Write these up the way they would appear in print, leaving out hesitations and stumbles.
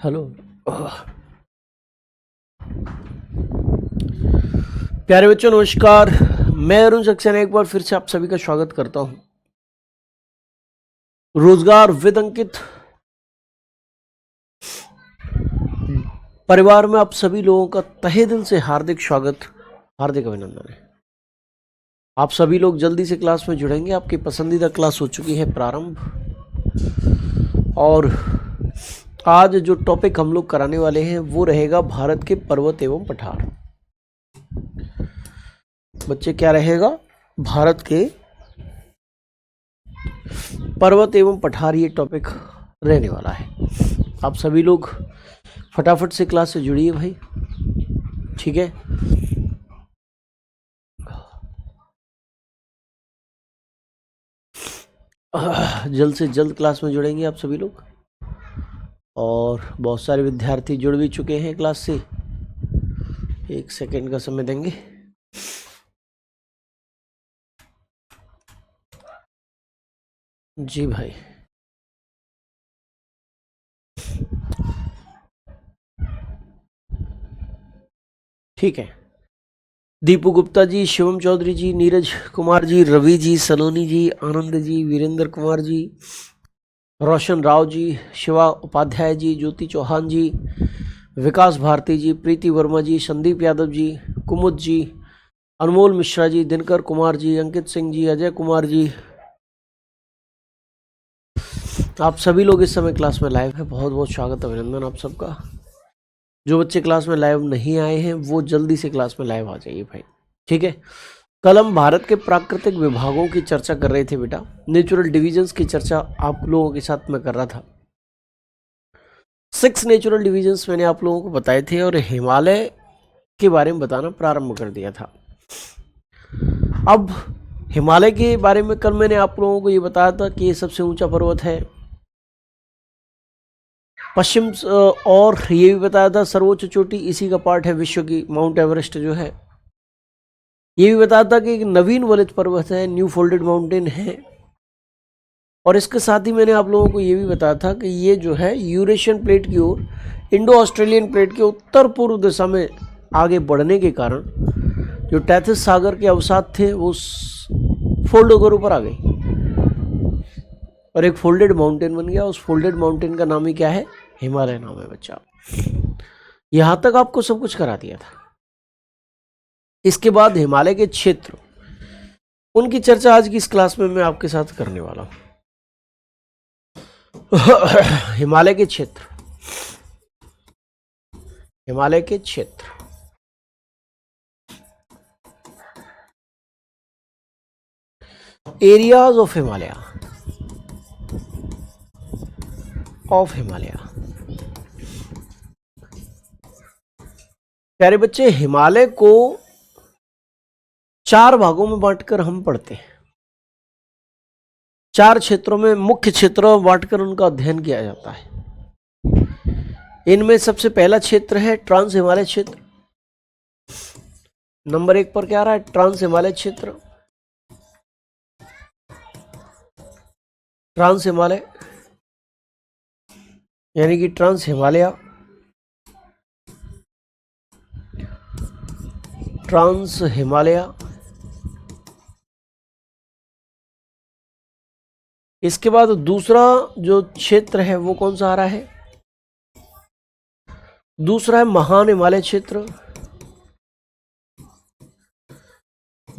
Hello प्यारे बच्चों, नमस्कार। मैं अरुण सक्सेना एक बार फिर से आप सभी का स्वागत करता हूं रोजगार विद अंकित परिवार में। आप सभी लोगों का तहे दिल से हार्दिक स्वागत, हार्दिक अभिनंदन है। आप सभी लोग जल्दी से क्लास में जुड़ेंगे। आपकी पसंदीदा क्लास हो चुकी है प्रारंभ, और आज जो टॉपिक हम लोग कराने वाले हैं वो रहेगा भारत के पर्वत एवं पठार। बच्चे क्या रहेगा? भारत के पर्वत एवं पठार, ये टॉपिक रहने वाला है। आप सभी लोग फटाफट से क्लास से जुड़िए भाई, ठीक है। जल्द से जल्द क्लास में जुड़ेंगे आप सभी लोग, और बहुत सारे विद्यार्थी जुड़ भी चुके हैं क्लास से। एक सेकेंड का समय देंगे। जी भाई, ठीक है। दीपू गुप्ता जी, शिवम चौधरी जी, नीरज कुमार जी, रवि जी, सलोनी जी, आनंद जी, वीरेंद्र कुमार जी, रोशन राव जी, शिवा उपाध्याय जी, ज्योति चौहान जी, विकास भारती जी, प्रीति वर्मा जी, संदीप यादव जी, कुमुद जी, अनमोल मिश्रा जी, दिनकर कुमार जी, अंकित सिंह जी, अजय कुमार जी, आप सभी लोग इस समय क्लास में लाइव है। बहुत बहुत स्वागत, अभिनंदन आप सबका। जो बच्चे क्लास में लाइव नहीं आए हैं वो जल्दी से क्लास में लाइव आ जाइए भाई, ठीक है। कल हम भारत के प्राकृतिक विभागों की चर्चा कर रहे थे बेटा। नेचुरल डिविजन्स की चर्चा आप लोगों के साथ में कर रहा था। 6 नेचुरल डिविजन्स मैंने आप लोगों को बताए थे, और हिमालय के बारे में बताना प्रारंभ कर दिया था। अब हिमालय के बारे में कल मैंने आप लोगों को ये बताया था कि ये सबसे ऊंचा पर्वत है पश्चिम, और ये भी बताया था सर्वोच्च चोटी इसी का पार्ट है विश्व की, माउंट एवरेस्ट जो है। ये भी बताया था कि एक नवीन वलित पर्वत है, न्यू फोल्डेड माउंटेन है। और इसके साथ ही मैंने आप लोगों को ये भी बताया था कि ये जो है यूरेशियन प्लेट की ओर, इंडो ऑस्ट्रेलियन प्लेट के उत्तर पूर्व दिशा में आगे बढ़ने के कारण जो टैथिस सागर के अवसाद थे वो फोल्ड होकर ऊपर आ गई और एक फोल्डेड माउंटेन बन गया। उस फोल्डेड माउंटेन का नाम ही क्या है? हिमालय नाम है बच्चा। यहां तक आपको सब कुछ करा दिया था। इसके बाद हिमालय के क्षेत्र, उनकी चर्चा आज की इस क्लास में मैं आपके साथ करने वाला हूं। हिमालय के क्षेत्र, हिमालय के क्षेत्र, एरियाज ऑफ हिमालय, प्यारे बच्चे, हिमालय को 4 भागों में बांटकर हम पढ़ते हैं। 4 क्षेत्रों में, मुख्य क्षेत्रों में बांटकर उनका अध्ययन किया जाता है। इनमें सबसे पहला क्षेत्र है ट्रांस हिमालय क्षेत्र। नंबर 1 पर क्या आ रहा है? ट्रांस हिमालय क्षेत्र। ट्रांस हिमालय यानी कि ट्रांस हिमालय, ट्रांस हिमालय। इसके बाद दूसरा जो क्षेत्र है वो कौन सा आ रहा है? दूसरा है महान हिमालय क्षेत्र।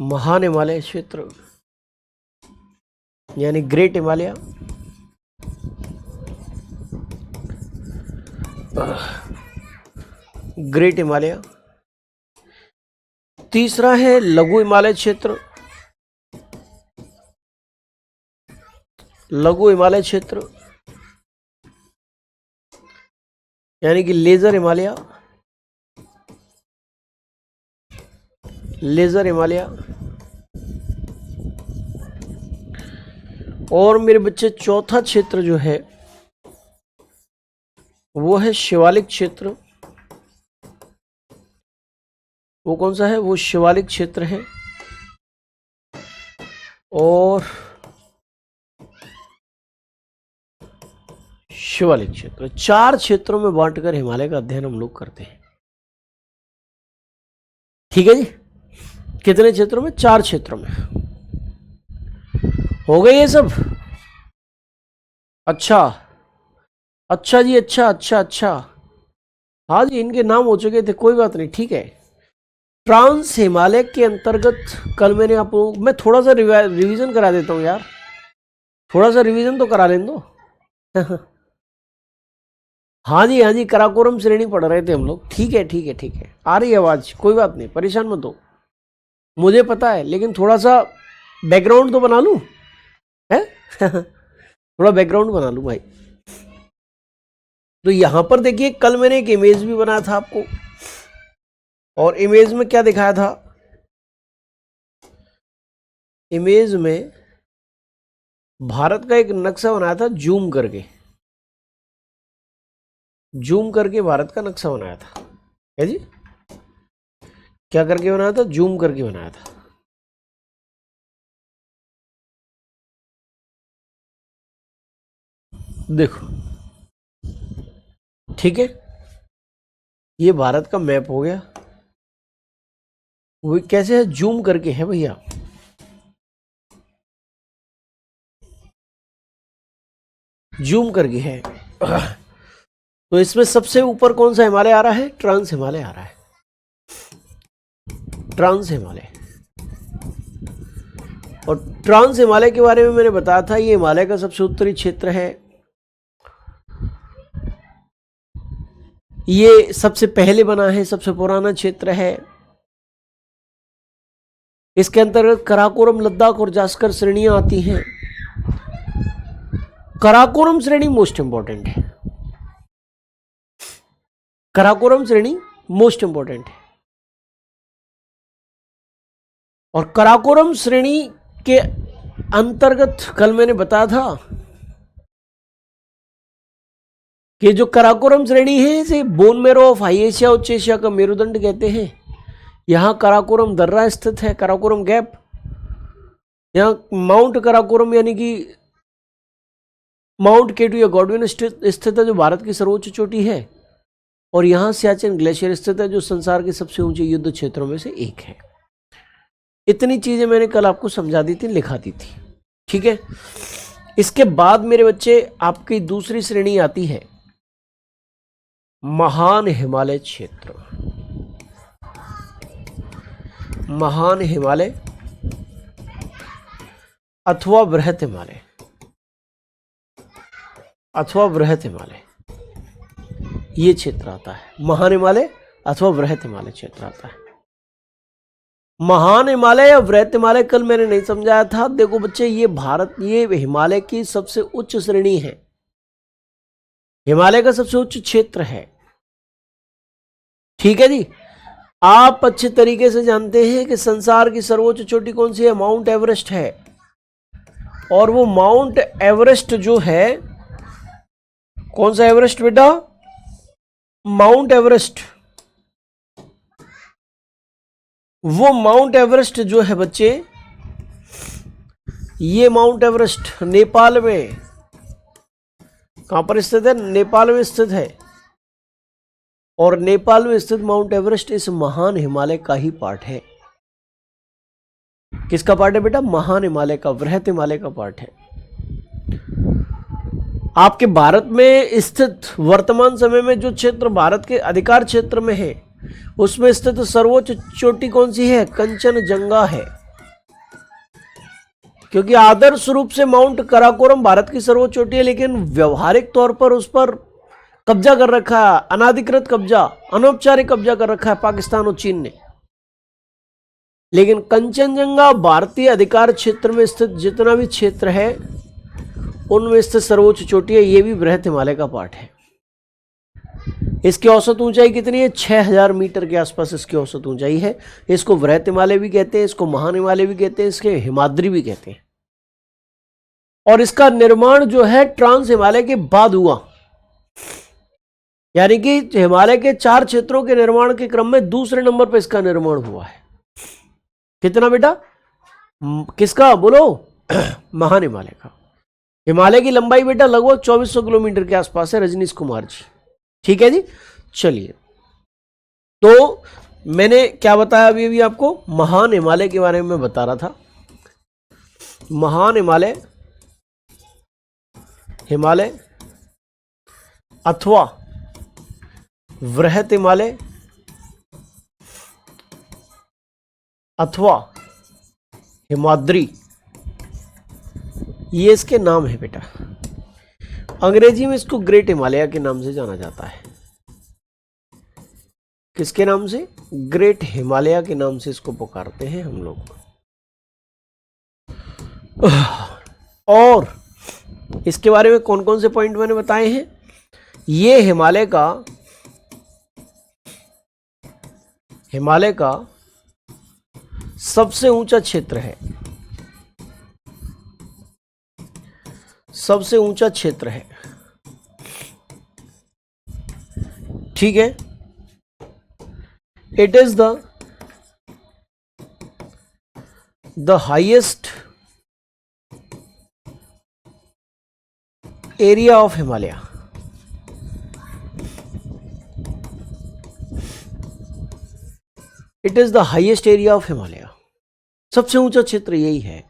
महान हिमालय क्षेत्र यानी ग्रेट हिमालय। ग्रेट हिमालय। तीसरा है लघु हिमालय क्षेत्र। लघु हिमालय क्षेत्र यानी कि लेजर हिमालय। लेजर हिमालय। और मेरे बच्चे चौथा क्षेत्र जो है वो है शिवालिक क्षेत्र। वो कौन सा है? वो शिवालिक क्षेत्र है। और शिवालिक क्षेत्र। 4 क्षेत्रों में बांटकर हिमालय का अध्ययन हम लोग करते हैं। ठीक है जी, कितने क्षेत्रों में? 4 क्षेत्रों में। हो गए ये सब? अच्छा अच्छा जी, अच्छा। हाँ जी, इनके नाम हो चुके थे, कोई बात नहीं, ठीक है। ट्रांस हिमालय के अंतर्गत कल मैंने आपको, मैं थोड़ा सा रिवीजन करा देता हूँ यार, थोड़ा सा रिवीजन तो करा लें दो। हाँ जी, कराकोरम श्रेणी पढ़ रहे थे हम लोग। ठीक है, आ रही है आवाज, कोई बात नहीं, परेशान मत हो, मुझे पता है, लेकिन थोड़ा सा बैकग्राउंड तो बना लूं, है? थोड़ा बैकग्राउंड बना लूं भाई। तो यहां पर देखिए, कल मैंने एक इमेज भी बनाया था आपको, और इमेज में क्या दिखाया था? इमेज में भारत का एक नक्शा बनाया था, जूम करके भारत का नक्शा बनाया था, है जी? क्या करके बनाया था? जूम करके बनाया था। देखो, ठीक है, ये भारत का मैप हो गया। वो कैसे है? जूम करके है भैया। जूम करके है। तो इसमें सबसे ऊपर कौन सा हिमालय आ रहा है? ट्रांस हिमालय आ रहा है, ट्रांस हिमालय। और ट्रांस हिमालय के बारे में मैंने बताया था, ये हिमालय का सबसे उत्तरी क्षेत्र है। ये सबसे पहले बना है, सबसे पुराना क्षेत्र है। इसके अंतर्गत कराकोरम, लद्दाख और जास्कर श्रेणियां आती हैं। कराकोरम श्रेणी मोस्ट इंपॉर्टेंट है, कराकोरम श्रेणी मोस्ट इंपॉर्टेंट है। और कराकोरम श्रेणी के अंतर्गत कल मैंने बताया था कि जो कराकोरम श्रेणी है, इसे bone marrow of high Asia, उच्च एशिया का मेरुदंड कहते हैं। यहां कराकोरम दर्रा स्थित है, कराकोरम गैप। यहां माउंट कराकोरम यानी कि माउंट केटू या गॉडविन स्थित है, जो भारत की सर्वोच्च चोटी है। और यहां सियाचिन ग्लेशियर स्थित है, जो संसार के सबसे ऊंचे युद्ध क्षेत्रों में से एक है। इतनी चीजें मैंने कल आपको समझा दी थी, लिखा दी थी, ठीक है। इसके बाद मेरे बच्चे आपकी दूसरी श्रेणी आती है महान हिमालय क्षेत्र। महान हिमालय अथवा बृहत हिमालय, अथवा बृहत हिमालय, ये क्षेत्र आता है। महान हिमालय अथवा बृहत हिमालय क्षेत्र आता है। महान हिमालय या बृहत हिमालय कल मैंने नहीं समझाया था। देखो बच्चे, ये भारत, ये हिमालय की सबसे उच्च श्रेणी है, हिमालय का सबसे उच्च क्षेत्र है, ठीक है जी। आप अच्छे तरीके से जानते हैं कि संसार की सर्वोच्च चोटी कौन सी है? माउंट एवरेस्ट है। और वो माउंट एवरेस्ट जो है, कौन सा एवरेस्ट बेटा? Mount Everest. वो माउंट एवरेस्ट जो है बच्चे, ये माउंट एवरेस्ट नेपाल में, कहां पर स्थित है? नेपाल में स्थित है। और नेपाल में स्थित माउंट एवरेस्ट इस महान हिमालय का ही पार्ट है। किसका पार्ट है बेटा? महान हिमालय का, बृहत हिमालय का पार्ट है। आपके भारत में स्थित वर्तमान समय में जो क्षेत्र भारत के अधिकार क्षेत्र में है, उसमें स्थित सर्वोच्च चोटी कौन सी है? कंचनजंगा है। क्योंकि आदर्श रूप से माउंट कराकोरम भारत की सर्वोच्च चोटी है, लेकिन व्यवहारिक तौर पर उस पर कब्जा कर रखा है, अनाधिकृत कब्जा, अनौपचारिक कब्जा कर रखा है पाकिस्तान और चीन ने। लेकिन कंचनजंगा भारतीय अधिकार क्षेत्र में स्थित जितना भी क्षेत्र है, उनमें स्थित सर्वोच्च चोटी है। ये भी बृहत हिमालय का पार्ट है। इसकी औसत ऊंचाई कितनी है? 6000 मीटर के आसपास इसकी औसत ऊंचाई है। इसको बृहत हिमालय भी कहते हैं, इसको महान हिमालय भी कहते हैं, इसके हिमाद्री भी कहते हैं। और इसका निर्माण जो है ट्रांस हिमालय के बाद हुआ, यानी कि हिमालय के 4 क्षेत्रों के निर्माण के क्रम में दूसरे नंबर पर इसका निर्माण हुआ है। कितना बेटा? किसका बोलो? महान हिमालय का। हिमालय की लंबाई बेटा लगभग 2400 किलोमीटर के आसपास है रजनीश कुमार जी। ठीक है जी। चलिए, तो मैंने क्या बताया अभी अभी आपको, महान हिमालय के बारे में मैं बता रहा था। महान हिमालय, हिमालय अथवा वृहत हिमालय अथवा हिमाद्री, ये इसके नाम है बेटा। अंग्रेजी में इसको ग्रेट हिमालय के नाम से जाना जाता है। किसके नाम से? ग्रेट हिमालय के नाम से इसको पुकारते हैं हम लोग। और इसके बारे में कौन कौन से पॉइंट मैंने बताए हैं? ये हिमालय का सबसे ऊंचा क्षेत्र है, सबसे ऊंचा क्षेत्र है। ठीक है। It is the highest area of Himalaya. It is the highest area of Himalaya. सबसे ऊंचा क्षेत्र यही है।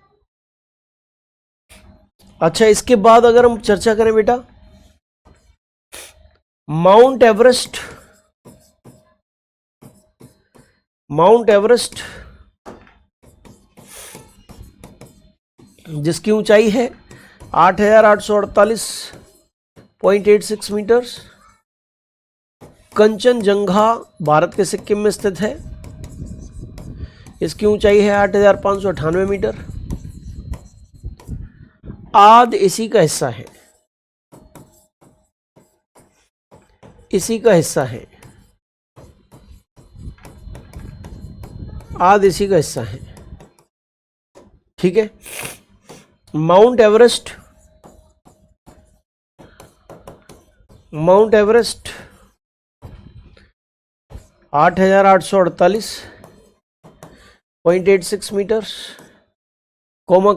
अच्छा, इसके बाद अगर हम चर्चा करें बेटा, माउंट एवरेस्ट, माउंट एवरेस्ट जिसकी ऊंचाई है 8,848.86 मीटर्स। कंचनजंगा भारत के सिक्किम में स्थित है, इसकी ऊंचाई है 8,598 मीटर। आदि इसी का हिस्सा है, इसी का हिस्सा है, आदि इसी का हिस्सा है। ठीक है। Mount Everest, mount Everest 8,848.86 meters, comma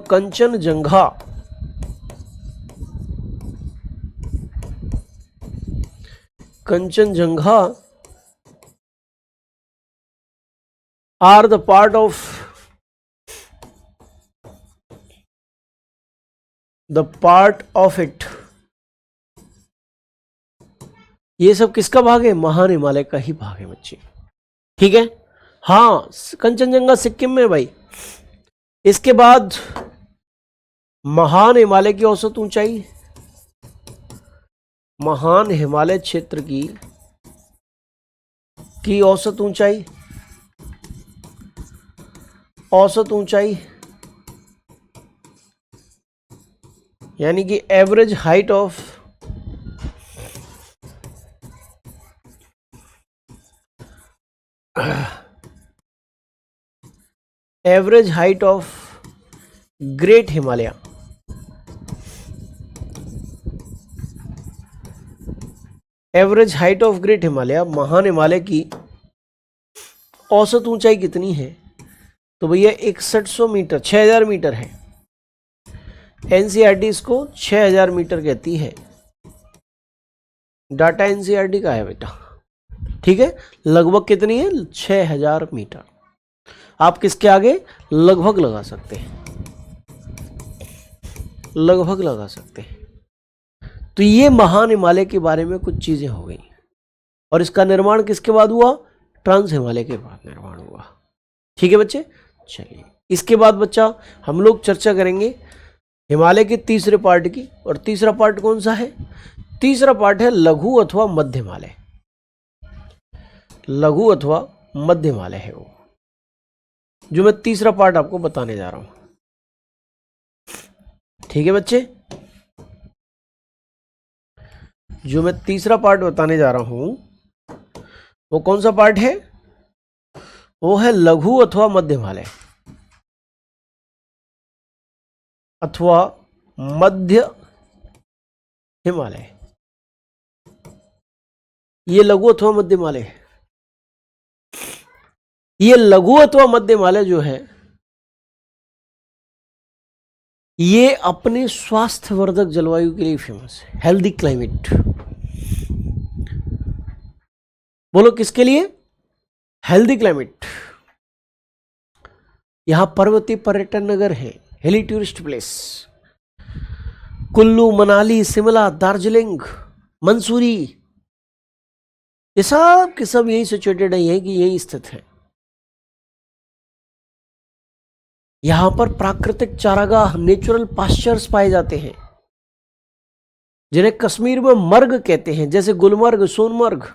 Kanchenjunga are the part of it। ये सब किसका भाग है? महान हिमालय का ही भाग है बच्चे। ठीक है। हाँ, कंचनजंगा सिक्किम में भाई। इसके बाद महान हिमालय की औसत ऊंचाई, महान हिमालय क्षेत्र की औसत ऊंचाई, औसत ऊंचाई यानी कि average height of, average height of great Himalaya, average height of great Himalaya, महान हिमालय की औसत ऊंचाई कितनी है? तो भैया 6100 मीटर, 6000 मीटर है। एनसीईआरटी इसको 6000 मीटर कहती है। डाटा एनसीईआरटी का है बेटा। ठीक है। लगभग कितनी है? 6000 मीटर। आप किसके आगे लगभग लगा सकते हैं, लगभग लगा सकते हैं। तो ये महान हिमालय के बारे में कुछ चीजें हो गई। और इसका निर्माण किसके बाद हुआ? ट्रांस हिमालय के बाद निर्माण हुआ। ठीक है बच्चे। चलिए, इसके बाद बच्चा हम लोग चर्चा करेंगे हिमालय के तीसरे पार्ट की। और तीसरा पार्ट कौन सा है? तीसरा पार्ट है लघु अथवा मध्य हिमालय। लघु अथवा मध्य हिमालय है वो, जो मैं तीसरा पार्ट आपको बताने जा रहा हूं। ठीक है बच्चे। जो मैं तीसरा पार्ट बताने जा रहा हूं वो कौन सा पार्ट है? वो है लघु अथवा मध्य हिमालय, अथवा मध्य हिमालय। ये लघु अथवा मध्य हिमालय है। ये लघु अथवा मध्य हिमालय जो है ये अपने स्वास्थ्यवर्धक जलवायु के लिए फेमस है, हेल्दी क्लाइमेट। बोलो किसके लिए? Healthy climate. यहां पर्वतीय पर्यटन नगर है, hilly tourist place. Kullu, Manali, Shimla, Darjeeling, Mansuri, ये सब के सब यही सिचुएटेड है, यही कि यही स्थित है। यहां पर प्राकृतिक चारागाह, नेचुरल पास्चर्स पाए जाते हैं, जिन्हें कश्मीर में मर्ग कहते हैं, जैसे गुलमर्ग, सोनमर्ग।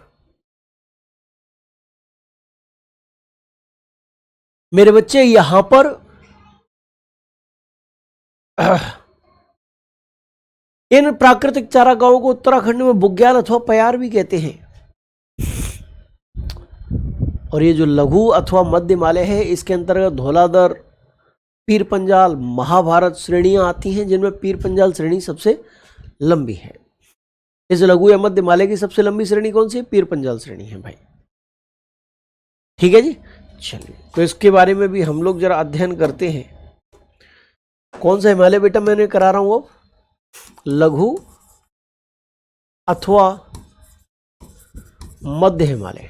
मेरे बच्चे यहां पर इन प्राकृतिक चारागाहों को उत्तराखंड में बुग्याल अथवा पयार भी कहते हैं। और ये जो लघु अथवा मध्य हिमालय है, इसके अंतर्गत धौलाधर, पीर पंजाल, महाभारत श्रेणियां आती हैं, जिनमें पीर पंजाल श्रेणी सबसे लंबी है। इस लघु या मध्य हिमालय की सबसे लंबी श्रेणी कौन सी है? पीर पंजाल श्रेणी है भाई। ठीक है जी, चलिए तो इसके बारे में भी हम लोग जरा अध्ययन करते हैं। कौन सा हिमालय बेटा मैंने करा रहा हूं अब? लघु अथवा मध्य हिमालय।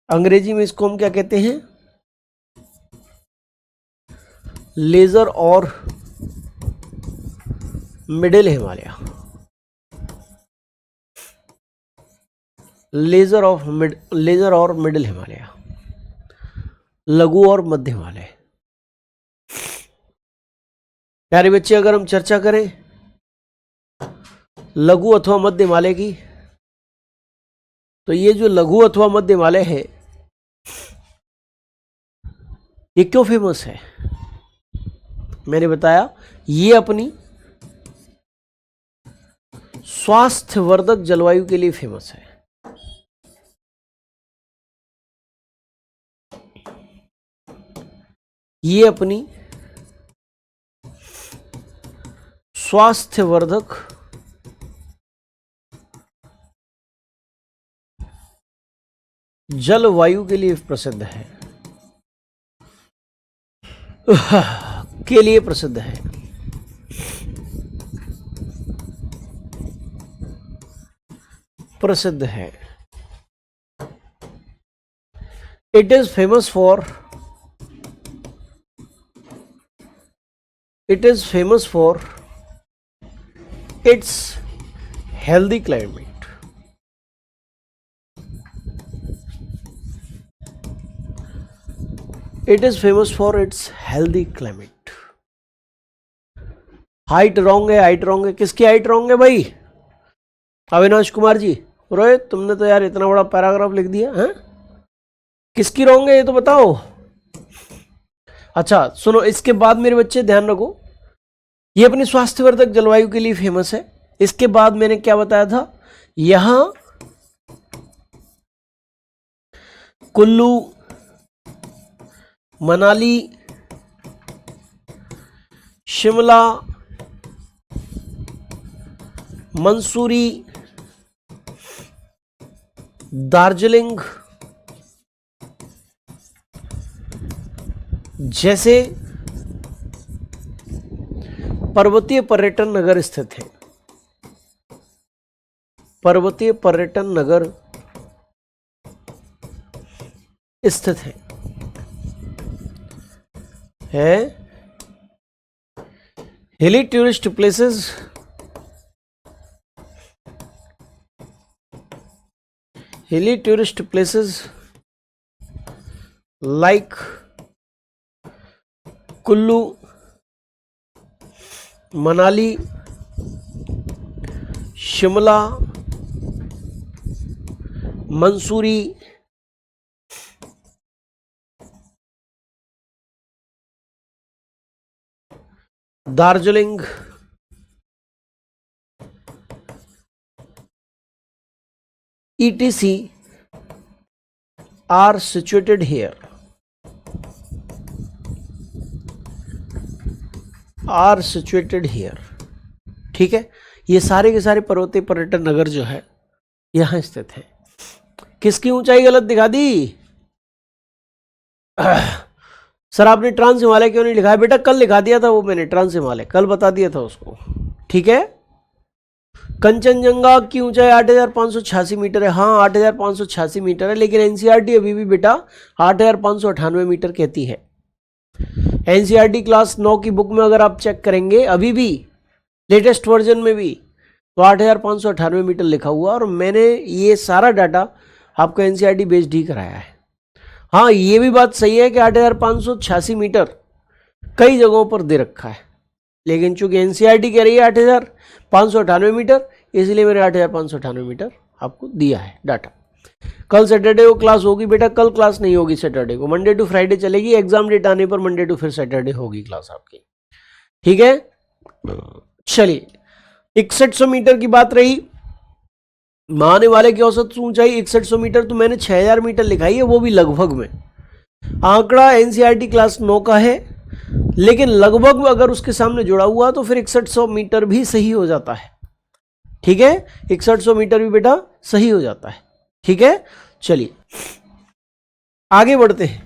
अंग्रेजी में इसको हम क्या कहते हैं? लेजर और मिडिल हिमालय। लेजर और मिडिल हिमालय, लघु और मध्य हिमालय। प्यारे बच्चे, अगर हम चर्चा करें लघु अथवा मध्य हिमालय की, तो ये जो लघु अथवा मध्य हिमालय है, ये क्यों फेमस है? मैंने बताया ये अपनी स्वास्थ्यवर्धक जलवायु के लिए फेमस है। ये अपनी स्वास्थ्यवर्धक जलवायु के लिए प्रसिद्ध है, के लिए प्रसिद्ध है। प्रसिद्ध है। It is famous for its healthy climate. It is famous for its healthy climate. Height wrong है, हाइट रॉन्ग है। किसकी हाइट रॉन्ग है भाई? अविनाश कुमार जी। रोहित, तुमने तो यार इतना बड़ा पैराग्राफ लिख दिया है, किसकी रॉन्ग है ये तो बताओ। अच्छा सुनो, इसके बाद मेरे बच्चे ध्यान रखो, ये अपनी स्वास्थ्यवर्धक जलवायु के लिए फेमस है। इसके बाद मैंने क्या बताया था? यहां कुल्लू, मनाली, शिमला, मंसूरी, दार्जिलिंग जैसे पर्वतीय पर्यटन नगर स्थित हैं। पर्वतीय पर्यटन नगर स्थित है। Hilly tourist places, hilly tourist places like Kullu, Manali, Shimla, Mussoorie, Darjeeling etc are situated here. Are situated here. ठीक है, ये सारे के सारे पर्वतीय पर्यटन नगर जो है यहां स्थित है। किसकी ऊंचाई गलत दिखा दी? सर आपने ट्रांस हिमालय क्यों नहीं लिखा है? बेटा कल लिखा दिया था वो मैंने, ट्रांस हिमालय कल बता दिया था उसको, ठीक है। कंचनजंगा की ऊंचाई 8,586 मीटर है। हाँ 8,586 मीटर है, लेकिन एनसीईआरटी अभी भी बेटा 8,598 मीटर कहती है। एनसीईआरटी क्लास 9 की बुक में अगर आप चेक करेंगे अभी भी लेटेस्ट वर्जन में भी तो 8,598 मीटर लिखा हुआ, और मैंने ये सारा डाटा आपको एनसीईआरटी बेस्ड ही कराया है। हाँ ये भी बात सही है कि 8,586 मीटर कई जगहों पर दे रखा है, लेकिन चूंकि एनसीईआरटी कह रही है 8,598 मीटर, इसलिए मैंने 8,598 मीटर आपको दिया है डाटा। कल सैटरडे को क्लास होगी बेटा, कल क्लास नहीं होगी सैटरडे को, मंडे टू फ्राइडे चलेगी, एग्जाम डेट आने पर मंडे टू फिर सैटरडे होगी क्लास आपकी, ठीक है। चलिए 6100 मीटर की बात रही। महान हिमालय की औसत ऊंचाई 6100 मीटर, तो मैंने 6000 मीटर लिखाई है, वो भी लगभग में। आंकड़ा एनसीईआरटी क्लास 9 का है, लेकिन लगभग में अगर उसके सामने जुड़ा हुआ तो फिर 6100 मीटर भी सही हो जाता है, ठीक है। 6100 मीटर भी बेटा सही हो जाता है, ठीक है। चलिए आगे बढ़ते हैं,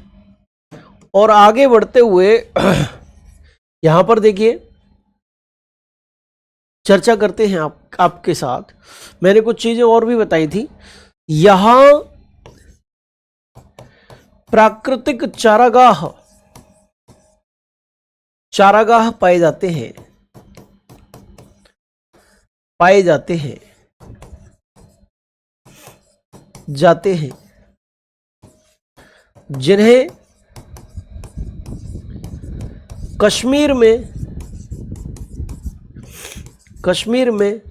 और आगे बढ़ते हुए यहां पर देखिए चर्चा करते हैं आपके साथ। मैंने कुछ चीजें और भी बताई थी। यहां प्राकृतिक चारागाह पाए जाते हैं जिन्हें कश्मीर में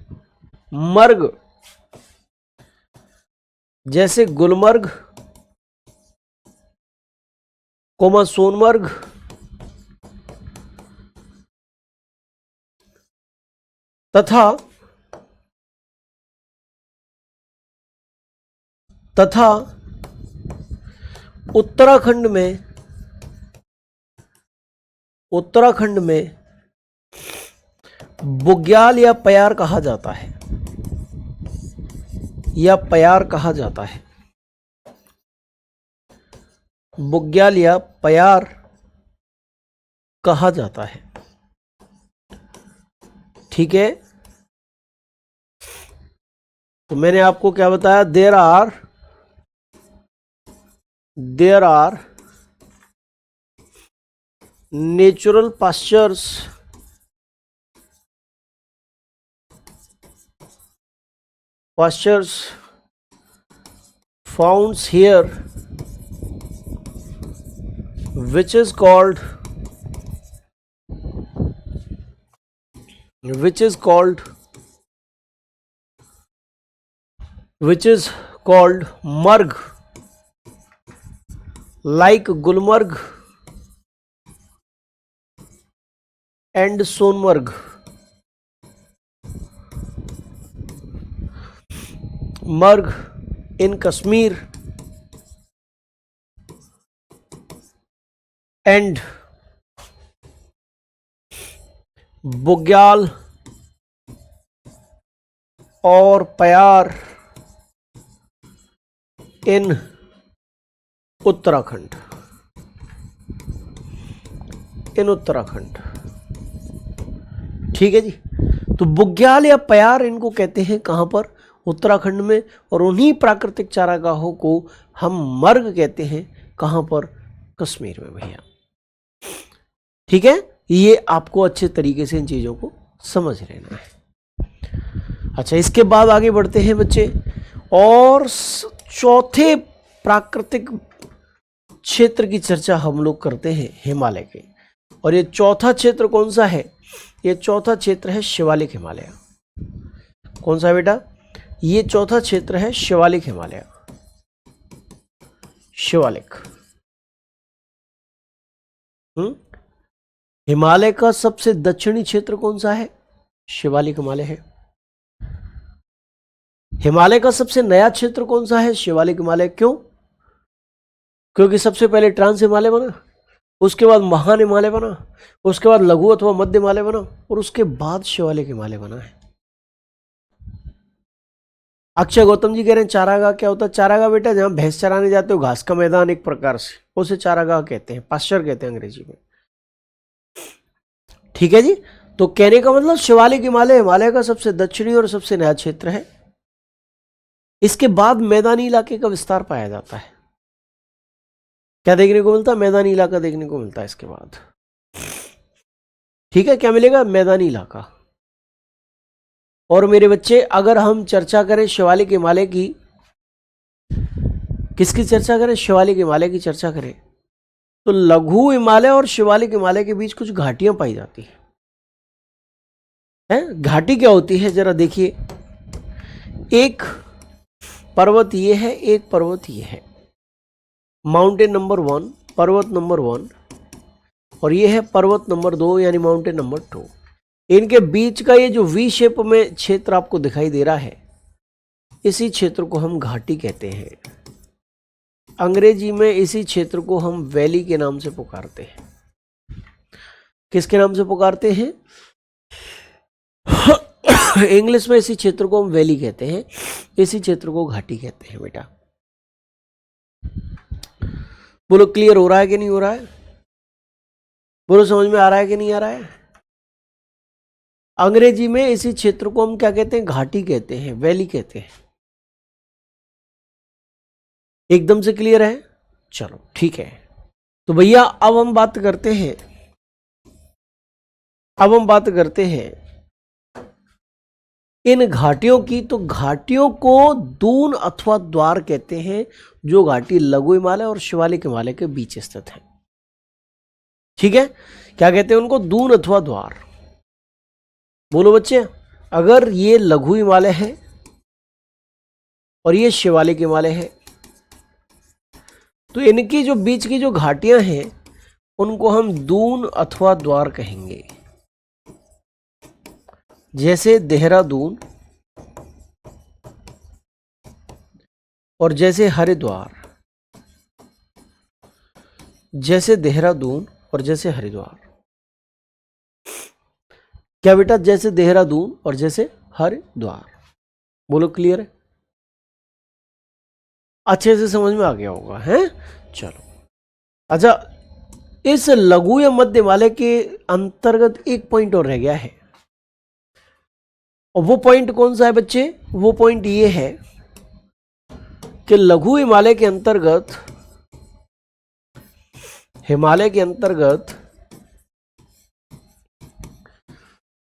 मर्ग, जैसे गुलमर्ग, सोनमर्ग, तथा उत्तराखंड में बुग्याल या प्यार कहा जाता है, बुग्याल या प्यार कहा जाता है, ठीक है। तो मैंने आपको क्या बताया, there are natural pastures found here which is called Marg, like Gulmarg and Sonmarg. Marg in Kashmir and बुग्याल और प्यार इन उत्तराखंड, ठीक है जी। तो बुग्याल या प्यार इनको कहते हैं कहां पर, उत्तराखंड में, और उन्हीं प्राकृतिक चारागाहों को हम मर्ग कहते हैं कहां पर, कश्मीर में भैया, ठीक है। ये आपको अच्छे तरीके से इन चीजों को समझ लेना है। अच्छा इसके बाद आगे बढ़ते हैं बच्चे, और चौथे प्राकृतिक क्षेत्र की चर्चा हम लोग करते हैं हिमालय के, और ये चौथा क्षेत्र कौन सा है, ये चौथा क्षेत्र है शिवालिक हिमालय। कौन सा है बेटा, ये चौथा क्षेत्र है शिवालिक हिमालय, शिवालिक। हिमालय का सबसे दक्षिणी क्षेत्र कौन सा है, शिवालिक हिमालय है। हिमालय का सबसे नया क्षेत्र कौन सा है, शिवालिक हिमालय। क्यों, क्योंकि सबसे पहले ट्रांस हिमालय बना, उसके बाद महान हिमालय बना, उसके बाद लघु अथवा मध्य हिमालय बना, और उसके बाद शिवालिक हिमालय बना है। अक्षय गौतम जी कह रहे हैं चारागाह क्या होता है? चारागाह बेटा जहां भैंस चराने जाते हो, घास का मैदान एक प्रकार से, उसे चारागाह कहते हैं, पास्चर कहते हैं अंग्रेजी में। ठीक है जी। तो कहने का मतलब शिवालिक हिमालय हिमालय का सबसे दक्षिणी और सबसे नया क्षेत्र है। इसके बाद मैदानी इलाके का विस्तार पाया जाता है। क्या देखने को मिलता है? मैदानी इलाका देखने को मिलता है इसके बाद। ठीक है, क्या मिलेगा? मैदानी इलाका। और मेरे बच्चे अगर हम चर्चा करें शिवालिक हिमालय की, किसकी चर्चा करें? शिवालिक हिमालय की चर्चा करें तो लघु हिमालय और शिवालिक हिमालय के बीच कुछ घाटियां पाई जाती हैं। घाटी क्या होती है जरा देखिए। एक पर्वत ये है, एक पर्वत ये है, माउंटेन नंबर 1, पर्वत नंबर 1, और ये है पर्वत नंबर 2 यानी माउंटेन नंबर 2। इनके बीच का ये जो वी शेप में क्षेत्र आपको दिखाई दे रहा है, इसी क्षेत्र को हम घाटी कहते हैं। अंग्रेजी में इसी क्षेत्र को हम वैली के नाम से पुकारते हैं। किसके नाम से पुकारते हैं? इंग्लिश में इसी क्षेत्र को हम वैली कहते हैं, इसी क्षेत्र को घाटी कहते हैं बेटा। बोलो क्लियर हो रहा है कि नहीं हो रहा है? बोलो समझ में आ रहा है कि नहीं आ रहा है? अंग्रेजी में इसी क्षेत्र को हम क्या कहते हैं? घाटी कहते हैं, वैली कहते हैं। एकदम से क्लियर है? चलो ठीक है। तो भैया अब हम बात करते हैं, अब हम बात करते हैं इन घाटियों की। तो घाटियों को दून अथवा द्वार कहते हैं, जो घाटी लघु हिमालय और शिवालिक हिमालय के बीच स्थित है। ठीक है, क्या कहते हैं उनको? दून अथवा द्वार। बोलो बच्चे, अगर ये लघु हिमालय है और ये शिवालिक हिमालय है, तो इनकी जो बीच की जो घाटियां हैं उनको हम दून अथवा द्वार कहेंगे। जैसे देहरादून और जैसे हरिद्वार, जैसे देहरादून और जैसे हरिद्वार। क्या बेटा? जैसे देहरादून और जैसे हरिद्वार। बोलो क्लियर है? अच्छे से समझ में आ गया होगा, है? चलो अच्छा, इस लघु या मध्य हिमालय के अंतर्गत एक पॉइंट और रह गया है, और वो पॉइंट कौन सा है बच्चे? वो पॉइंट ये है कि लघु हिमालय के अंतर्गत, हिमालय के अंतर्गत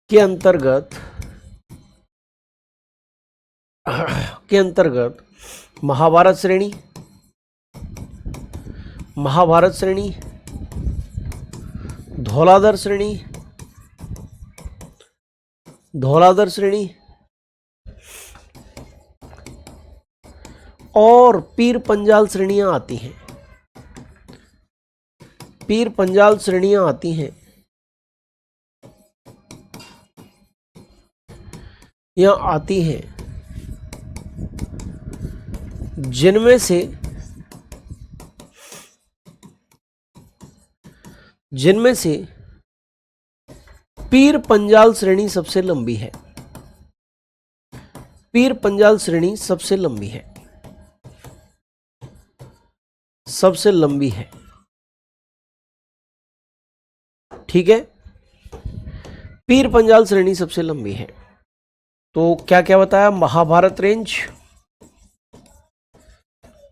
के अंतर्गत महाभारत श्रेणी, महाभारत श्रेणी, धौलाधर श्रेणी, धौलाधर श्रेणी और पीर पंजाल श्रेणियां आती हैं। पीर पंजाल श्रेणियां आती हैं। यहां आती हैं, जिनमें से पीर पंजाल श्रेणी सबसे लंबी है। पीर पंजाल श्रेणी सबसे लंबी है, सबसे लंबी है। ठीक है, पीर पंजाल श्रेणी सबसे लंबी है। तो क्या क्या बताया? Mahabharat range,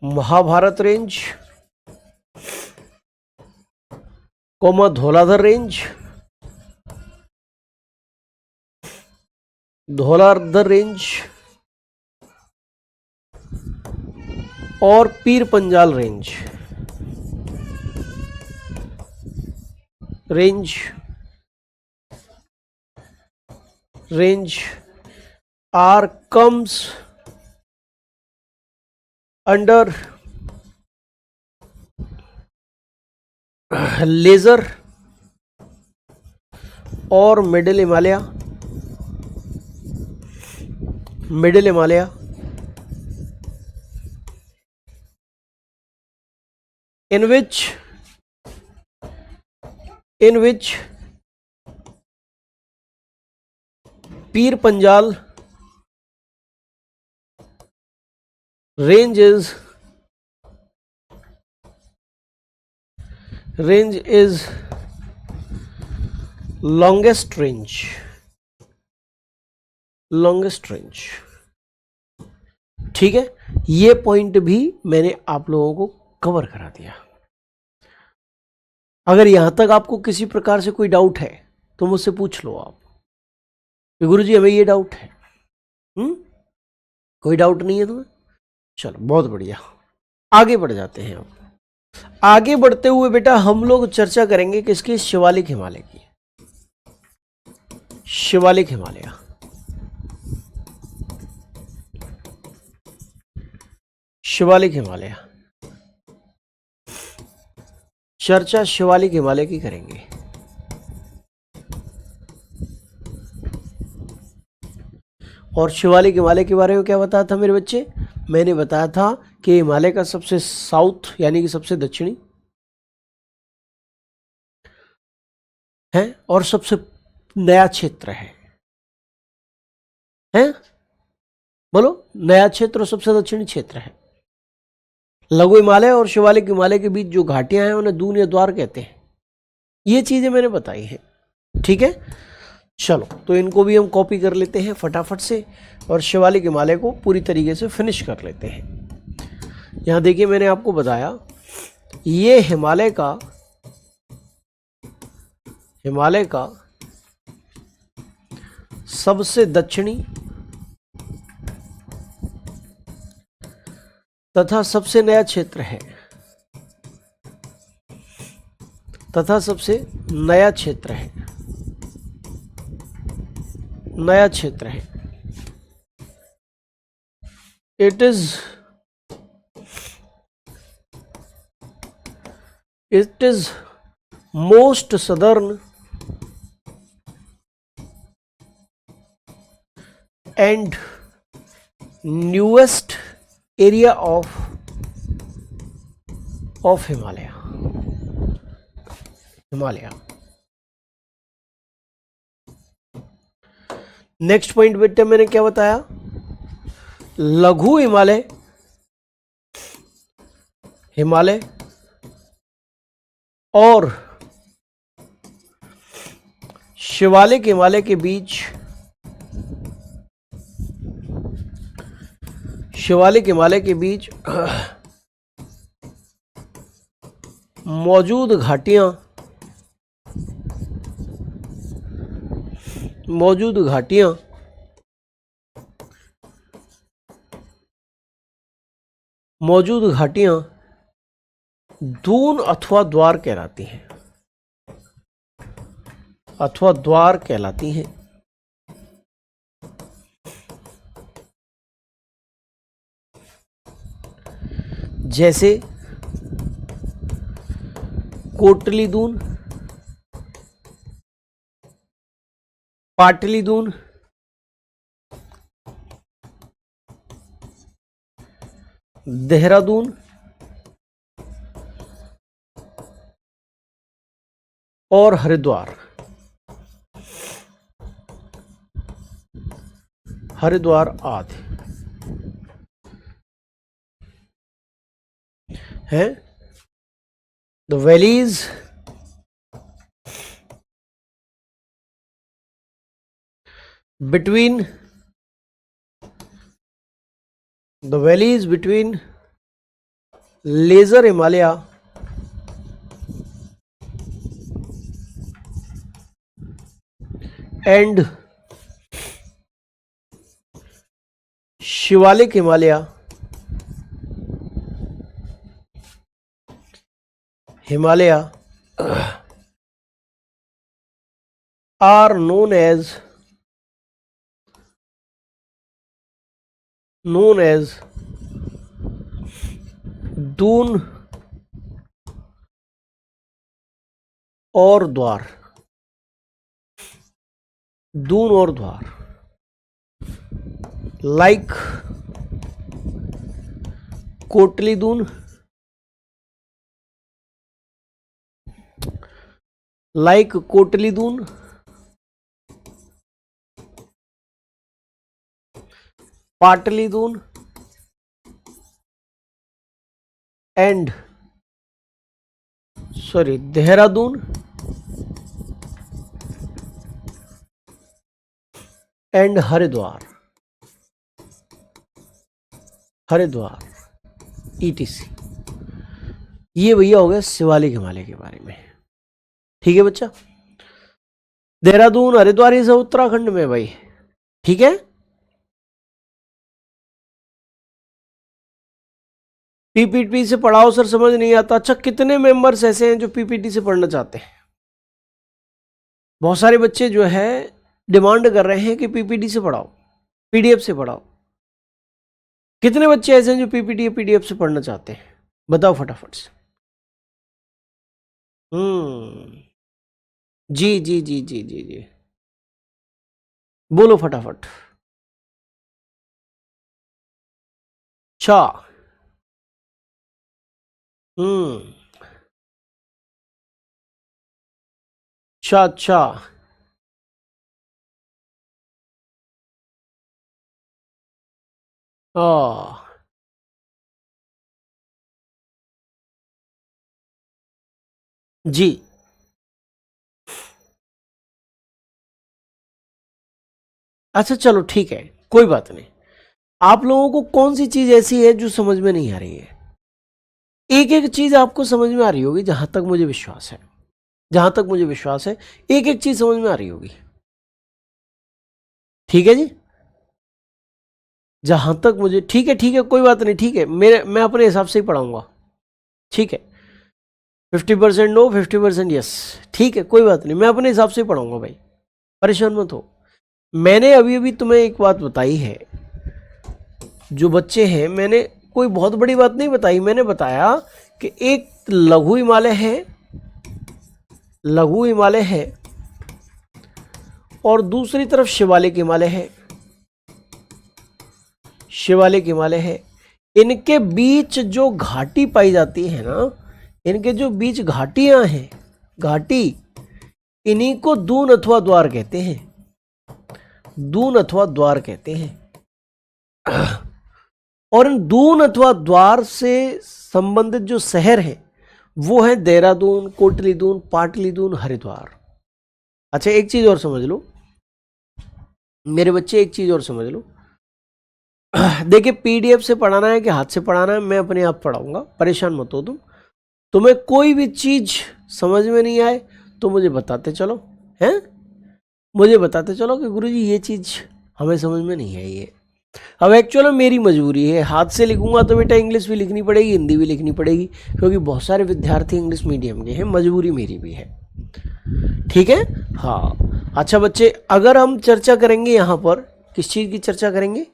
Mahabharat range, comma Dhauladhar range, Dhauladhar range और Pir Panjal range, range are comes under lesser और middle Himalaya, middle Himalaya, in which Pir Panjal range is longest range, ठीक है। ये पॉइंट भी मैंने आप लोगों को कवर करा दिया। अगर यहां तक आपको किसी प्रकार से कोई डाउट है तो मुझसे पूछ लो आप कि गुरुजी हमें ये डाउट है। कोई डाउट नहीं है तुम्हें? चलो बहुत बढ़िया, आगे बढ़ जाते हैं। अब आगे बढ़ते हुए बेटा हम लोग चर्चा करेंगे किसकी? शिवालिक हिमालय की। शिवालिक हिमालय, शिवालिक हिमालय, चर्चा शिवालिक हिमालय की करेंगे। और शिवालिक हिमालय के बारे में क्या बताया था मेरे बच्चे? मैंने बताया था कि हिमालय का सबसे साउथ यानी कि सबसे दक्षिणी है और सबसे नया क्षेत्र है। बोलो, नया क्षेत्र और सबसे दक्षिणी क्षेत्र है। लघु हिमालय और शिवालिक हिमालय के बीच जो घाटियां हैं उन्हें दून या द्वार कहते हैं। ये चीजें मैंने बताई हैं, ठीक है। चलो तो इनको भी हम कॉपी कर लेते हैं फटाफट से और शिवालिक हिमालय को पूरी तरीके से फिनिश कर लेते हैं। यहां देखिए मैंने आपको बताया ये हिमालय का सबसे दक्षिणी तथा सबसे नया क्षेत्र है, नया क्षेत्र है। It is most southern and newest area of Himalaya. Next point बेटे मैंने क्या बताया? लघु हिमालय और शिवालिक हिमालय के बीच मौजूद घाटियां दून अथवा द्वार कहलाती हैं। जैसे कोटली दून, पाटली दून, देहरादून और हरिद्वार आदि हैं। The valleys between Lesser Himalaya and Shivalik Himalaya are known as Doon और द्वार। लाइक कोटली दून, पाटली Doon and Dehradun and Haridwar ETC। ये भैया हो गया शिवालिक हिमालय के बारे में। ठीक है बच्चा, देहरादून हरिद्वार ये सब उत्तराखंड में भाई। ठीक है, पीपीटी से पढ़ाओ सर, समझ नहीं आता। अच्छा, कितने मेंबर्स ऐसे हैं जो पीपीटी से पढ़ना चाहते हैं? बहुत सारे बच्चे जो है डिमांड कर रहे हैं कि पीपीटी से पढ़ाओ, पीडीएफ से पढ़ाओ। कितने बच्चे ऐसे हैं जो पीपीटी या पीडीएफ से पढ़ना चाहते हैं? बताओ फटाफट से। जी जी जी जी जी जी, बोलो फटाफट। अच्छा, अच्छा अच्छा, जी। अच्छा चलो ठीक है, कोई बात नहीं। आप लोगों को कौन सी चीज ऐसी है जो समझ में नहीं आ रही है? एक एक चीज आपको समझ में आ रही होगी, जहां तक मुझे विश्वास है, जहां तक मुझे विश्वास है एक एक चीज समझ में आ रही होगी। ठीक है जी, जहां तक मुझे, ठीक है कोई बात नहीं, ठीक है, मैं अपने हिसाब से ही पढ़ाऊंगा। ठीक है, 50% नो 50% यस। ठीक है, कोई बात नहीं, मैं अपने हिसाब से ही पढ़ाऊंगा भाई, परेशान मत हो। मैंने अभी अभी तुम्हें एक बात बताई है, जो बच्चे हैं, मैंने कोई बहुत बड़ी बात नहीं बताई। मैंने बताया कि एक लघु हिमालय है, लघु हिमालय है, और दूसरी तरफ शिवालिक हिमालय है, शिवालिक हिमालय है। इनके बीच जो घाटी पाई जाती है ना, इनके जो बीच घाटियां हैं, घाटी, इन्हीं को दून अथवा द्वार कहते हैं, दून अथवा द्वार कहते हैं। और इन दून अथवा द्वार से संबंधित जो शहर हैं वो है देहरादून, कोटलीदून, पाटलीदून, हरिद्वार। अच्छा, एक चीज और समझ लो मेरे बच्चे, एक चीज और समझ लो। देखिए, पीडीएफ से पढ़ाना है कि हाथ से पढ़ाना है, मैं अपने आप पढ़ाऊंगा, परेशान मत हो तुम। तुम्हें कोई भी चीज समझ में नहीं आए तो मुझे बताते चलो, हैं, मुझे बताते चलो कि गुरुजी ये चीज हमें समझ में नहीं आई है। अब एक्चुअल में मेरी मजबूरी है, हाथ से लिखूंगा तो बेटा इंग्लिश भी लिखनी पड़ेगी, हिंदी भी लिखनी पड़ेगी, क्योंकि बहुत सारे विद्यार्थी इंग्लिश मीडियम के हैं, मजबूरी मेरी भी है। ठीक है, हाँ। अच्छा बच्चे, अगर हम चर्चा करेंगे यहाँ पर, किस चीज़ की चर्चा करेंगे?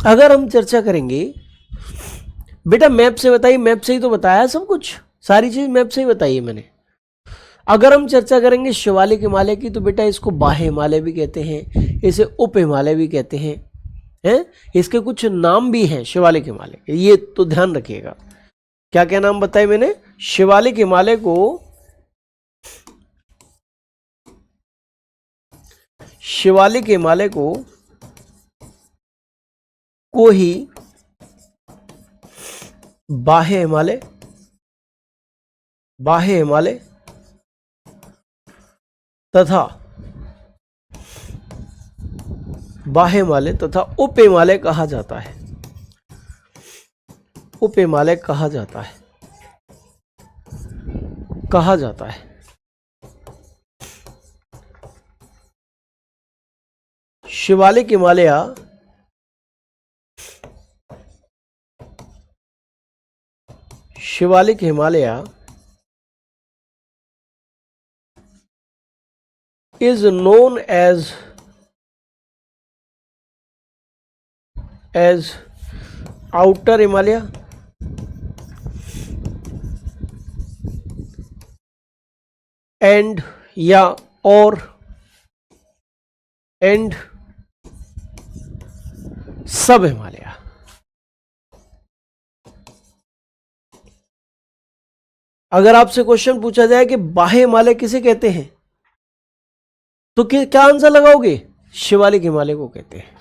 अगर हम चर्चा करेंगे, बेटा मैप से बताइए, मैप से ही तो बताया सब कुछ, सारी चीज़ मैप से ही बताई है मैंने। अगर हम चर्चा करेंगे शिवालिक हिमालय की, तो बेटा इसको बाह्य हिमालय भी कहते हैं, इसे उप हिमालय भी कहते हैं, हैं? इसके कुछ नाम भी हैं शिवालिक हिमालय के, ये तो ध्यान रखिएगा। क्या क्या नाम बताए मैंने? शिवालिक हिमालय को, शिवालिक हिमालय को ही बाह्य हिमालय, बाह्य हिमालय तथा बाह्य हिमालय तथा उप हिमालय कहा जाता है, उप हिमालय कहा जाता है, कहा जाता है। Shivalik Himalaya, Shivalik Himalaya is known as outer Himalaya and या और एंड सब हिमालय। अगर आपसे क्वेश्चन पूछा जाए कि बाह्य हिमालय किसे कहते हैं, तो क्या आंसर लगाओगे? शिवालिक हिमालय को कहते हैं,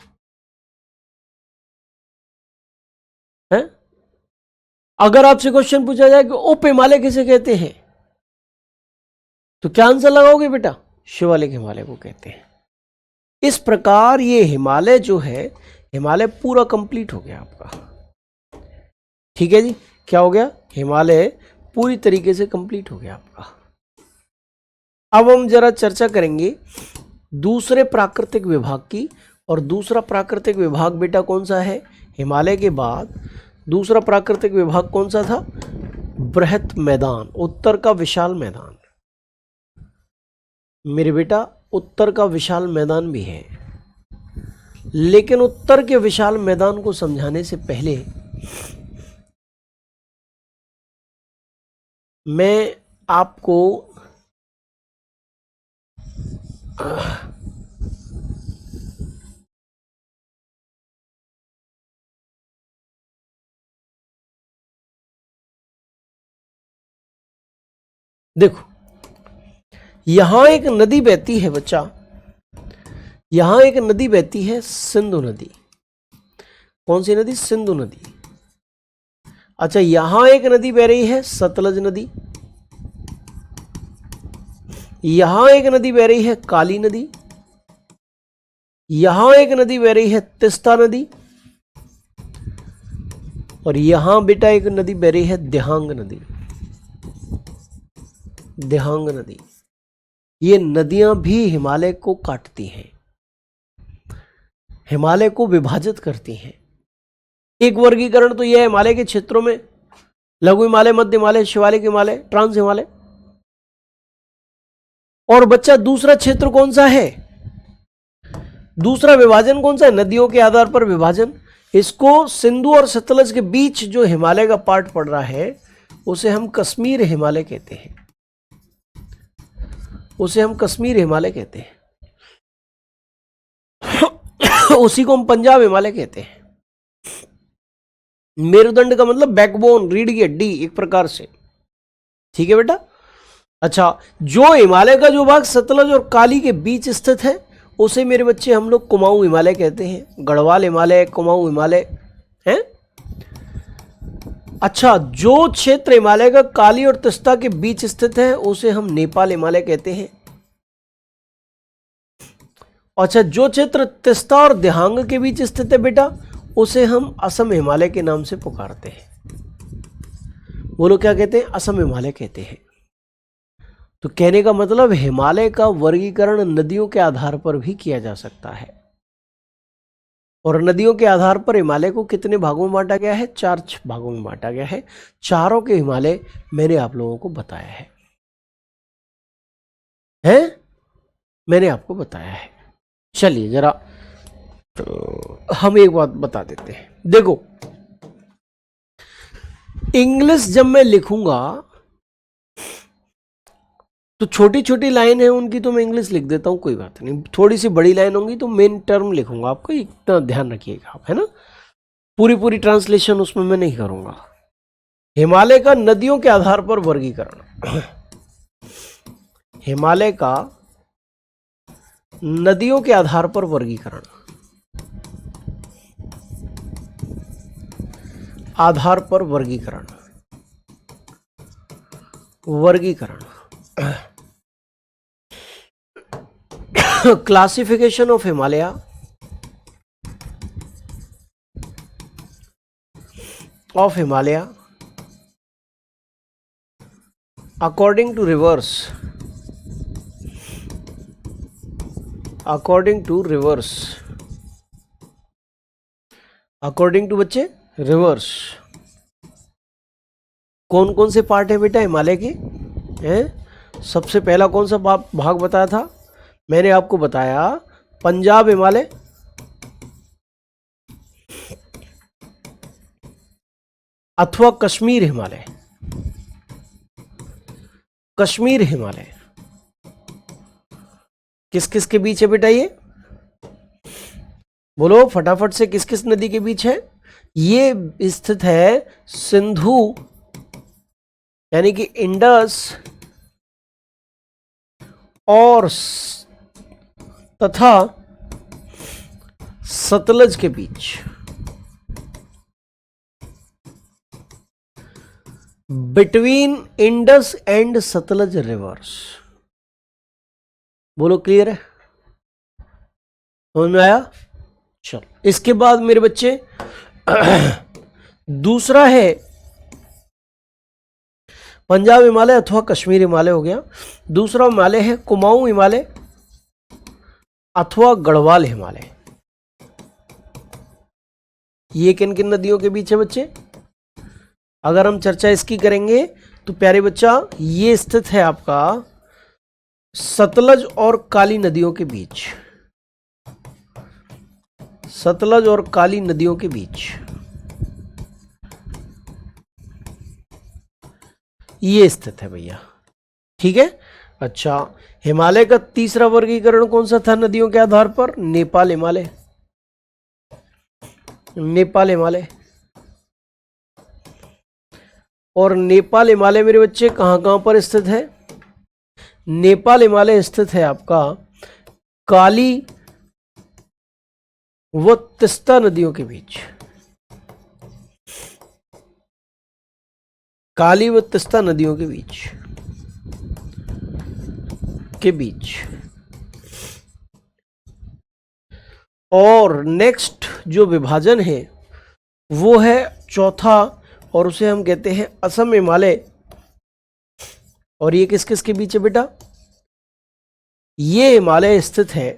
हैं? अगर आपसे क्वेश्चन पूछा जाए कि उप हिमालय किसे कहते हैं, तो क्या आंसर लगाओगे बेटा? शिवालिक हिमालय को कहते हैं। इस प्रकार ये हिमालय जो है, हिमालय पूरा कंप्लीट हो गया आपका। ठीक है जी, क्या हो गया? हिमालय पूरी तरीके से कंप्लीट हो गया आपका। अब हम जरा चर्चा करेंगे दूसरे प्राकृतिक विभाग की। और दूसरा प्राकृतिक विभाग बेटा कौन सा है? हिमालय के बाद दूसरा प्राकृतिक विभाग कौन सा था? बृहत मैदान, उत्तर का विशाल मैदान। मेरे बेटा उत्तर का विशाल मैदान भी है, लेकिन उत्तर के विशाल मैदान को समझाने से पहले मैं आपको देखो, यहां एक नदी बहती है बच्चा, यहां एक नदी बहती है, सिंधु नदी। कौन सी नदी? सिंधु नदी। अच्छा, यहां एक नदी बह रही है, सतलज नदी। यहां एक नदी बह रही है, काली नदी। यहां एक नदी बह रही है, तिस्ता नदी। और यहां बेटा एक नदी बह रही है, दिहांग नदी। दिहांग नदी। ये नदियां भी हिमालय को काटती हैं, हिमालय को विभाजित करती हैं। एक वर्गीकरण तो यह है हिमालय के क्षेत्रों में, लघु हिमालय, मध्य हिमालय, शिवालिक हिमालय, ट्रांस हिमालय। और बच्चा दूसरा क्षेत्र कौन सा है? दूसरा विभाजन कौन सा है? नदियों के आधार पर विभाजन। इसको सिंधु और सतलज के बीच जो हिमालय का पार्ट पड़ रहा है, उसे हम कश्मीर हिमालय कहते हैं। उसे हम कश्मीर हिमालय कहते हैं। उसी को हम पंजाब हिमालय कहते हैं। मेरुदंड का मतलब बैकबोन, रीढ़ की हड्डी एक प्रकार से। ठीक है बेटा। अच्छा, जो हिमालय का जो भाग सतलज और काली के बीच स्थित है, उसे मेरे बच्चे हम लोग कुमाऊं हिमालय कहते हैं। गढ़वाल हिमालय, कुमाऊं हिमालय है। अच्छा, जो क्षेत्र हिमालय का काली और तिस्ता के बीच स्थित है, उसे हम नेपाल हिमालय कहते हैं। अच्छा, जो क्षेत्र तिस्ता और दिहांग के बीच स्थित है बेटा, उसे हम असम हिमालय के नाम से पुकारते हैं। बोलो क्या कहते हैं? असम हिमालय कहते हैं। तो कहने का मतलब हिमालय का वर्गीकरण नदियों के आधार पर भी किया जा सकता है। और नदियों के आधार पर हिमालय को कितने भागों में बांटा गया है? 4 भागों में बांटा गया है। चारों के हिमालय मैंने आप लोगों को बताया है, मैंने आपको बताया है। चलिए जरा तो हम एक बात बता देते हैं। देखो, इंग्लिश जब मैं लिखूंगा तो छोटी छोटी लाइन है उनकी, तो मैं इंग्लिश लिख देता हूं, कोई बात नहीं। थोड़ी सी बड़ी लाइन होंगी तो मेन टर्म लिखूंगा, आपको इतना ध्यान रखिएगा आप, है ना। पूरी ट्रांसलेशन उसमें मैं नहीं करूंगा। हिमालय का नदियों के आधार पर वर्गीकरण, हिमालय का नदियों के आधार पर वर्गीकरण, आधार पर वर्गीकरण, classification of Himalaya according to rivers, according to बच्चे रिवर्स। कौन कौन से पार्ट है बेटा हिमालय के हैं? सबसे पहला कौन सा भाग बताया था मैंने आपको? बताया पंजाब हिमालय, अथवा कश्मीर हिमालय। कश्मीर हिमालय किस किस के बीच है बेटा? ये बोलो फटाफट से, किस किस नदी के बीच है? ये स्थित है सिंधु यानी कि इंडस और तथा सतलज के बीच। Between Indus and Sutlej rivers. बोलो क्लियर है, समझ में आया? चलो इसके बाद मेरे बच्चे दूसरा है पंजाब हिमालय अथवा कश्मीर हिमालय हो गया। दूसरा हिमालय है कुमाऊं हिमालय अथवा गढ़वाल हिमालय। ये किन किन नदियों के बीच है बच्चे? अगर हम चर्चा इसकी करेंगे तो प्यारे बच्चा ये स्थित है आपका सतलज और काली नदियों के बीच। सतलज और काली नदियों के बीच ये स्थित है भैया, ठीक है। अच्छा, हिमालय का तीसरा वर्गीकरण कौन सा था नदियों के आधार पर? नेपाल हिमालय। नेपाल हिमालय। और नेपाल हिमालय मेरे बच्चे कहां कहां पर स्थित है? नेपाल हिमालय स्थित है आपका काली व तीस्ता नदियों के बीच। काली व तीस्ता नदियों के बीच और नेक्स्ट जो विभाजन है वो है चौथा, और उसे हम कहते हैं असम हिमालय। और ये किस किस के बीच है बेटा? ये हिमालय स्थित है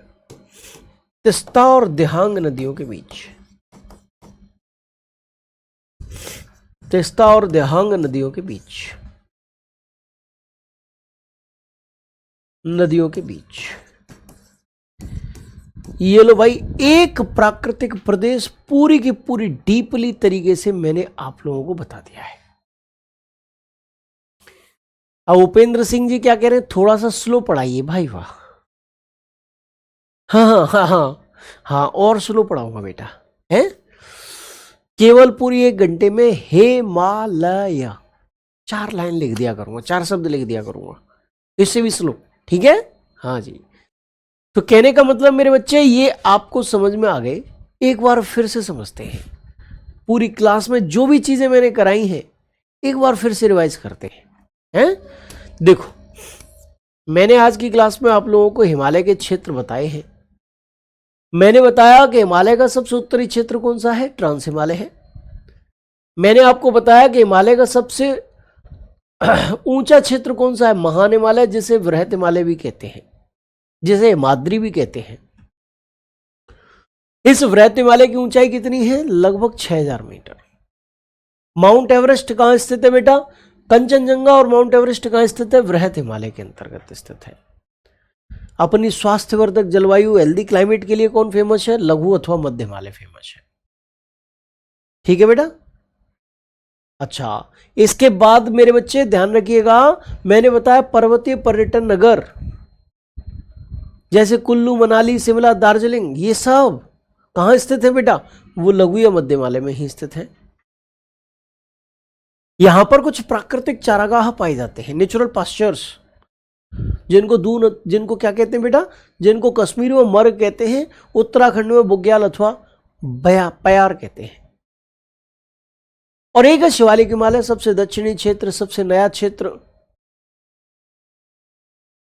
तीस्ता और दिहांग नदियों के बीच। तीस्ता और दिहांग नदियों के बीच ये लो भाई, एक प्राकृतिक प्रदेश पूरी की पूरी डीपली तरीके से मैंने आप लोगों को बता दिया है। अब उपेंद्र सिंह जी क्या कह रहे हैं? थोड़ा सा स्लो पढ़ाइए भाई। वाह, हाँ, और स्लो पढ़ाऊंगा बेटा, है? केवल पूरी 1 घंटे में हिमालय 4 लाइन लिख दिया करूंगा, 4 शब्द लिख दिया करूंगा, इससे भी स्लो, ठीक है? हाँ जी। तो कहने का मतलब मेरे बच्चे ये आपको समझ में आ गए। एक बार फिर से समझते हैं, पूरी क्लास में जो भी चीजें मैंने कराई हैं एक बार फिर से रिवाइज करते हैं। देखो, मैंने आज की क्लास में आप लोगों को हिमालय के क्षेत्र बताए हैं। मैंने बताया कि हिमालय का सबसे उत्तरी क्षेत्र कौन सा है? ट्रांस हिमालय है। मैंने आपको बताया कि हिमालय का सबसे ऊंचा क्षेत्र कौन सा है? महान हिमालय, जिसे वृहत हिमालय भी कहते हैं, जिसे हिमाद्री भी कहते हैं। इस वृहत हिमालय की ऊंचाई कितनी है? लगभग 6000 मीटर। माउंट एवरेस्ट कहां स्थित है बेटा? कंचनजंगा और माउंट एवरेस्ट कहां स्थित है? वृहत हिमालय के अंतर्गत स्थित है। अपनी स्वास्थ्यवर्धक जलवायु, हेल्दी क्लाइमेट के लिए कौन फेमस है? लघु अथवा मध्य हिमालय फेमस है, ठीक है बेटा। अच्छा, इसके बाद मेरे बच्चे ध्यान रखिएगा, मैंने बताया पर्वतीय पर्यटन नगर जैसे कुल्लू, मनाली, शिमला, दार्जिलिंग, ये सब कहां स्थित है बेटा? वो लघु या मध्य हिमालय में ही स्थित है। यहां पर कुछ प्राकृतिक चारागाह पाए जाते हैं, नेचुरल पास्चर्स, जिनको क्या कहते हैं बेटा? जिनको कश्मीर में मर्ग कहते हैं, उत्तराखंड में बुग्याल अथवा प्यार कहते हैं। और एक है शिवालिक हिमालय, सबसे दक्षिणी क्षेत्र, सबसे नया क्षेत्र।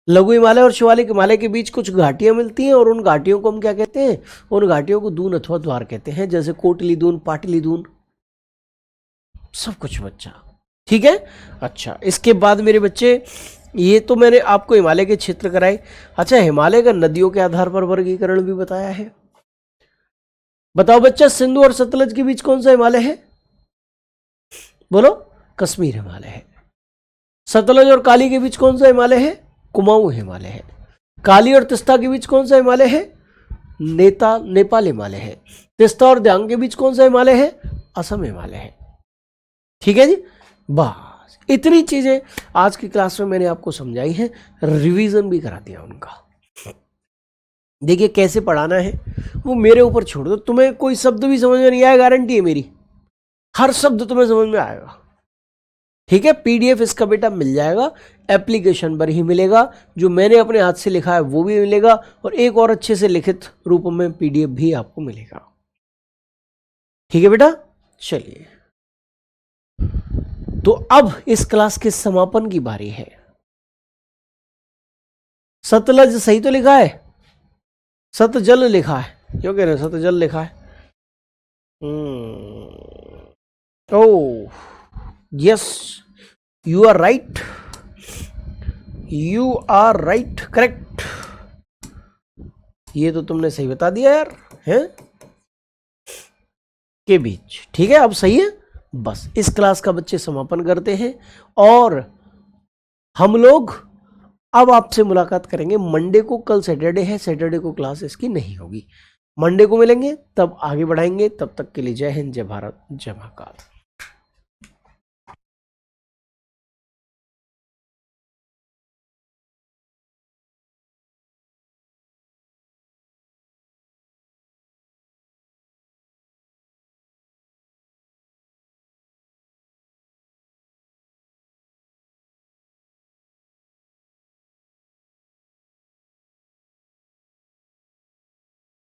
लघु हिमालय और शिवालिक हिमालय के बीच कुछ घाटियां मिलती हैं, और उन घाटियों को हम क्या कहते हैं? उन घाटियों को दून अथवा द्वार कहते हैं, जैसे कोटली दून, पाटली दून, सब कुछ बच्चा, ठीक है। अच्छा, इसके बाद मेरे बच्चे ये तो मैंने आपको हिमालय के क्षेत्र कराए। अच्छा, हिमालय का नदियों के आधार पर वर्गीकरण भी बताया है। बताओ बच्चा, सिंधु और सतलज के बीच कौन सा हिमालय है? बोलो, कश्मीर हिमालय है। सतलज और काली के बीच कौन सा हिमालय है? कुमाऊं हिमालय है। काली और तीस्ता के बीच कौन सा हिमालय है? नेपाल हिमालय है। तीस्ता और दिहांग के बीच कौन सा हिमालय है? असम हिमालय है, ठीक है जी। बस इतनी चीजें आज की क्लास में मैंने आपको समझाई हैं, रिवीजन भी करा दिया उनका। देखिए कैसे पढ़ाना है वो मेरे ऊपर छोड़ दो। तुम्हें कोई शब्द भी समझ में नहीं आया, गारंटी है मेरी, हर शब्द तुम्हें समझ में आएगा, ठीक है। पीडीएफ इसका बेटा मिल जाएगा, एप्लीकेशन पर ही मिलेगा, जो मैंने अपने हाथ से लिखा है वो भी मिलेगा, और एक और अच्छे से लिखित रूप में पीडीएफ भी आपको मिलेगा, ठीक है बेटा। चलिए, तो अब इस क्लास के समापन की बारी है। सतलज सही तो लिखा है, सतजल लिखा है, क्यों कह रहे हैं सतजल लिखा है? Oh yes, you are right, you are right, correct. ये तो तुमने सही बता दिया यार, हैं के बीच। ठीक है, अब सही है। बस इस क्लास का बच्चे समापन करते हैं और हम लोग अब आपसे मुलाकात करेंगे मंडे को। कल सैटरडे है, सैटरडे को क्लास इसकी नहीं होगी, मंडे को मिलेंगे, तब आगे बढ़ाएंगे। तब तक के लिए जय हिंद, जय भारत, जय महाकाल।